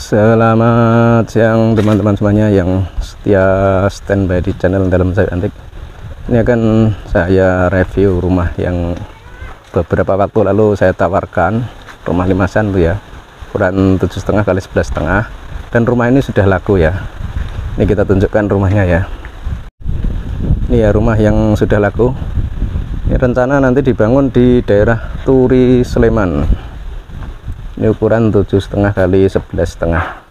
Selamat siang teman-teman semuanya yang setia standby di channel Dalam Sayap Antik. Ini akan saya review rumah yang beberapa waktu lalu saya tawarkan, rumah limasan tuh ya, ukuran 7,5 kali 11,5, dan rumah ini sudah laku ya. Ini kita tunjukkan rumahnya ya. Ini ya rumah yang sudah laku. Ini rencana nanti dibangun di daerah Turi, Sleman. Ini ukuran 7,5 kali 11,5,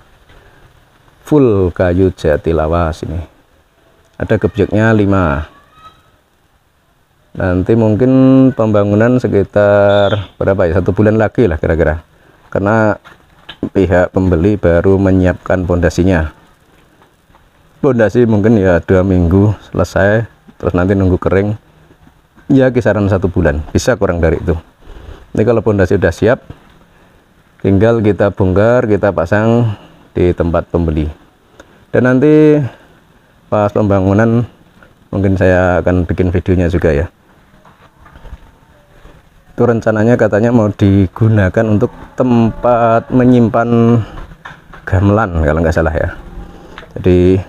full kayu jati lawas. Ini ada gebjeknya 5. Nanti mungkin pembangunan sekitar berapa ya, 1 bulan lagi lah kira-kira, karena pihak pembeli baru menyiapkan pondasinya. Pondasi mungkin ya 2 minggu selesai, terus nanti nunggu kering ya kisaran 1 bulan, bisa kurang dari itu. Ini kalau pondasi udah siap, tinggal kita bongkar, kita pasang di tempat pembeli. Dan nanti pas pembangunan mungkin saya akan bikin videonya juga ya. Itu rencananya katanya mau digunakan untuk tempat menyimpan gamelan kalau nggak salah ya. Jadi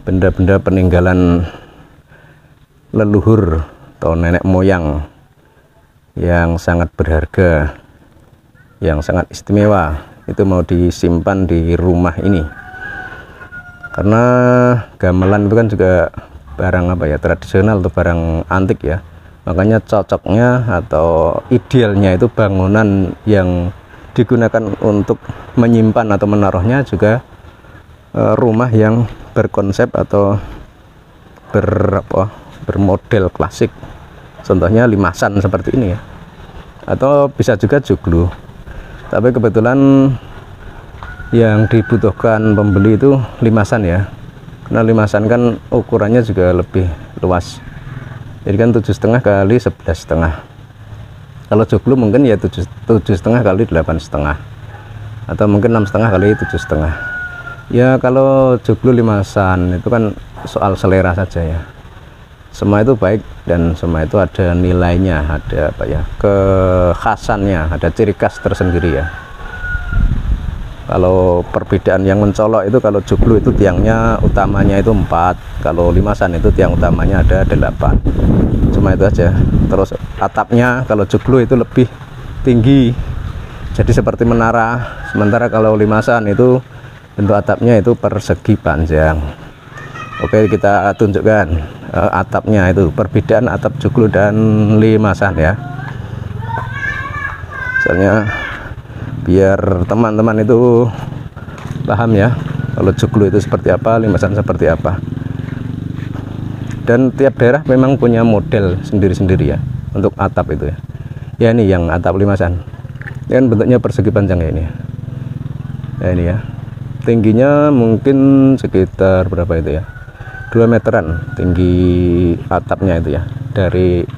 benda-benda peninggalan leluhur atau nenek moyang yang sangat berharga, yang sangat istimewa, itu mau disimpan di rumah ini. Karena gamelan itu kan juga barang apa ya, tradisional atau barang antik ya, makanya cocoknya atau idealnya itu bangunan yang digunakan untuk menyimpan atau menaruhnya juga rumah yang berkonsep atau bermodel klasik, contohnya limasan seperti ini ya, atau bisa juga joglo. Tapi kebetulan yang dibutuhkan pembeli itu limasan ya, karena limasan kan ukurannya juga lebih luas, jadi kan 7,5 kali 11,5. Kalau joglo mungkin ya 7,5 kali 8,5, atau mungkin 6,5 kali 7,5 ya. Kalau joglo limasan itu kan soal selera saja ya, semua itu baik dan semua itu ada nilainya, ada apa ya, kekhasannya, ada ciri khas tersendiri ya. Kalau perbedaan yang mencolok itu, kalau joglo itu tiangnya utamanya itu 4, kalau limasan itu tiang utamanya ada 8, cuma itu aja. Terus atapnya kalau joglo itu lebih tinggi, jadi seperti menara, sementara kalau limasan itu bentuk atapnya itu persegi panjang. Oke, kita tunjukkan atapnya itu, perbedaan atap joglo dan limasan ya. Soalnya biar teman-teman itu paham ya, kalau joglo itu seperti apa, limasan seperti apa. Dan tiap daerah memang punya model sendiri-sendiri ya untuk atap itu ya. Ya ini yang atap limasan, ini kan bentuknya persegi panjang ya ini ya. Ya ini ya, tingginya mungkin sekitar berapa itu ya, 2 meteran tinggi atapnya itu ya, dari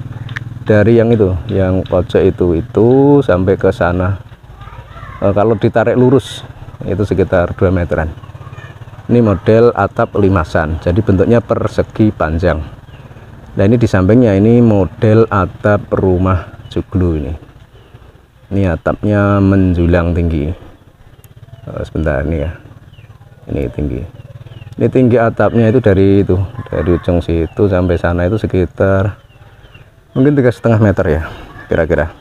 yang itu, yang pojok itu sampai ke sana. Kalau ditarik lurus itu sekitar 2 meteran. Ini model atap limasan, jadi bentuknya persegi panjang. Nah ini di sampingnya ini model atap rumah joglo ini. Ini atapnya menjulang tinggi. Sebentar ini ya, ini tinggi. Ini tinggi atapnya itu dari ujung situ sampai sana itu sekitar mungkin 3,5 meter ya kira-kira.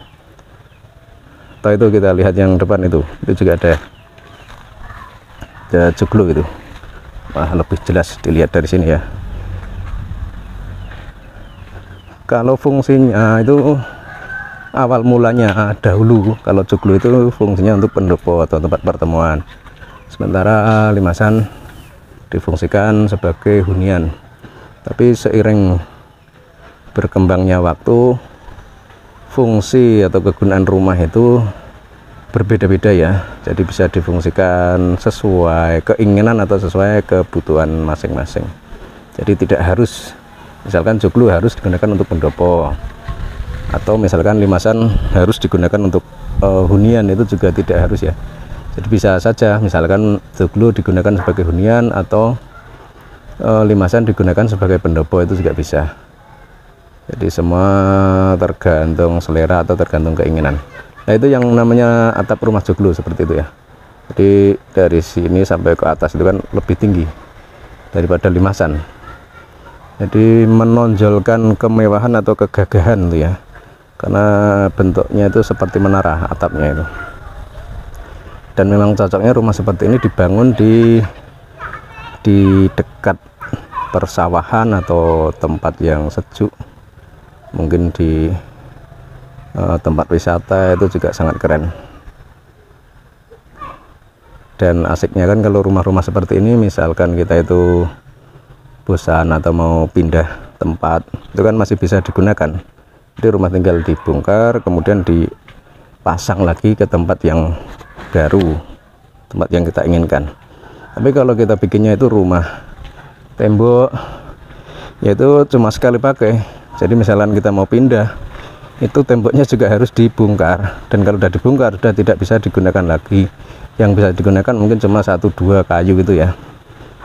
Atau itu kita lihat yang depan itu juga ada joglo itu. Wah, lebih jelas dilihat dari sini ya. Kalau fungsinya itu awal mulanya dahulu, kalau joglo itu fungsinya untuk pendopo atau tempat pertemuan, sementara limasan difungsikan sebagai hunian. Tapi seiring berkembangnya waktu, fungsi atau kegunaan rumah itu berbeda-beda ya, jadi bisa difungsikan sesuai keinginan atau sesuai kebutuhan masing-masing. Jadi tidak harus, misalkan joglo harus digunakan untuk pendopo, atau misalkan limasan harus digunakan untuk hunian, itu juga tidak harus ya. Jadi bisa saja misalkan joglo digunakan sebagai hunian atau limasan digunakan sebagai pendopo, itu juga bisa. Jadi semua tergantung selera atau tergantung keinginan. Nah itu yang namanya atap rumah joglo seperti itu ya. Jadi dari sini sampai ke atas itu kan lebih tinggi daripada limasan. Jadi menonjolkan kemewahan atau kegagahan tuh ya, karena bentuknya itu seperti menara atapnya itu. Dan memang cocoknya rumah seperti ini dibangun di dekat persawahan atau tempat yang sejuk, mungkin di tempat wisata itu juga sangat keren. Dan asiknya kan kalau rumah-rumah seperti ini, misalkan kita itu bosan atau mau pindah tempat, itu kan masih bisa digunakan. Jadi rumah tinggal dibongkar, kemudian dipasang lagi ke tempat yang baru, tempat yang kita inginkan. Tapi kalau kita bikinnya itu rumah tembok, yaitu cuma sekali pakai. Jadi misalkan kita mau pindah, itu temboknya juga harus dibongkar, dan kalau sudah dibongkar sudah tidak bisa digunakan lagi. Yang bisa digunakan mungkin cuma 1-2 kayu gitu ya,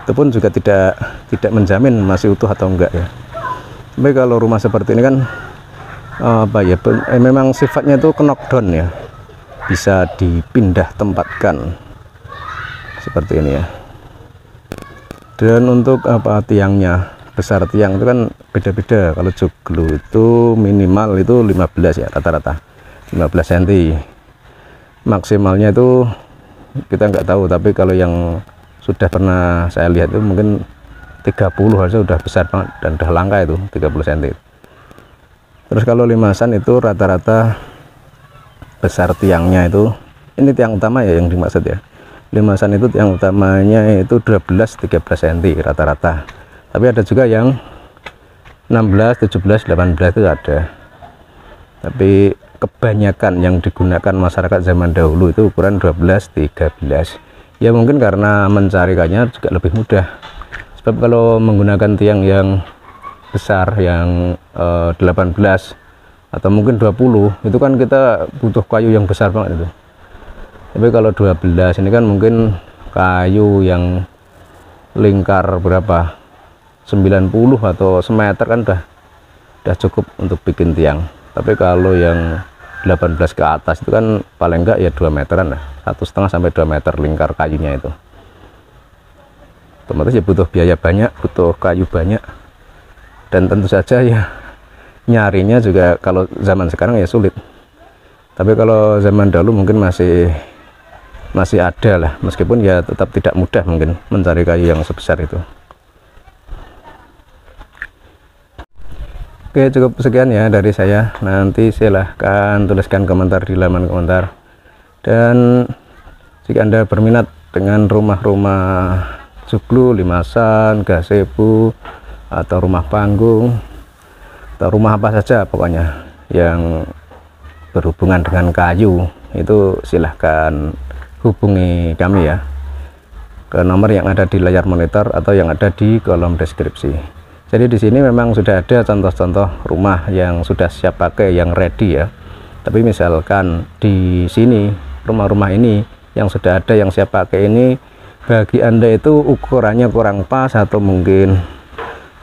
itu pun juga tidak menjamin masih utuh atau enggak ya. Tapi kalau rumah seperti ini kan memang sifatnya itu knockdown ya, bisa dipindah tempatkan seperti ini ya. Dan untuk tiangnya, besar tiang itu kan beda-beda. Kalau joglo itu minimal itu 15 ya, rata-rata 15 cm, maksimalnya itu kita nggak tahu, tapi kalau yang sudah pernah saya lihat itu mungkin 30 harusnya udah besar banget dan udah langka itu 30 cm. Terus kalau limasan itu rata-rata besar tiangnya itu, ini tiang utama ya yang dimaksud ya, limasan itu tiang utamanya itu 12-13 cm rata-rata, tapi ada juga yang 16, 17, 18 itu ada. Tapi kebanyakan yang digunakan masyarakat zaman dahulu itu ukuran 12-13 ya, mungkin karena mencarikannya juga lebih mudah. Sebab kalau menggunakan tiang yang besar yang 18 atau mungkin 20 itu kan kita butuh kayu yang besar banget itu. Tapi kalau 12 ini kan mungkin kayu yang lingkar berapa, 90 atau semeter kan udah cukup untuk bikin tiang. Tapi kalau yang 18 ke atas itu kan paling enggak ya 2 meteran lah, 1,5 sampai 2 meter lingkar kayunya itu. Otomatis ya butuh biaya banyak, butuh kayu banyak, dan tentu saja ya nyarinya juga kalau zaman sekarang ya sulit. Tapi kalau zaman dahulu mungkin masih ada lah, meskipun ya tetap tidak mudah mungkin mencari kayu yang sebesar itu. Oke, cukup sekian ya dari saya. Nanti silahkan tuliskan komentar di halaman komentar. Dan jika Anda berminat dengan rumah-rumah joglo, limasan, gazebo, atau rumah panggung, atau rumah apa saja pokoknya yang berhubungan dengan kayu, itu silahkan hubungi kami ya ke nomor yang ada di layar monitor atau yang ada di kolom deskripsi. Jadi di sini memang sudah ada contoh-contoh rumah yang sudah siap pakai, yang ready ya. Tapi misalkan di sini rumah-rumah ini yang sudah ada yang siap pakai ini, bagi Anda itu ukurannya kurang pas atau mungkin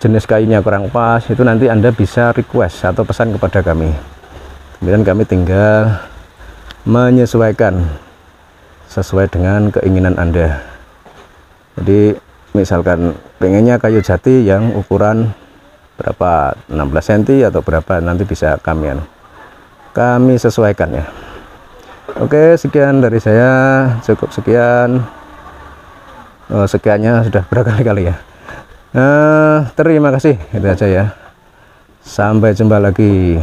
jenis kayunya kurang pas, itu nanti Anda bisa request atau pesan kepada kami. Kemudian kami tinggal menyesuaikan sesuai dengan keinginan Anda. Jadi misalkan pengennya kayu jati yang ukuran berapa, 16 cm atau berapa, nanti bisa kami sesuaikan ya. Oke, sekian dari saya, cukup sekian. Sekiannya sudah berkali-kali ya. Terima kasih, itu aja ya. Sampai jumpa lagi.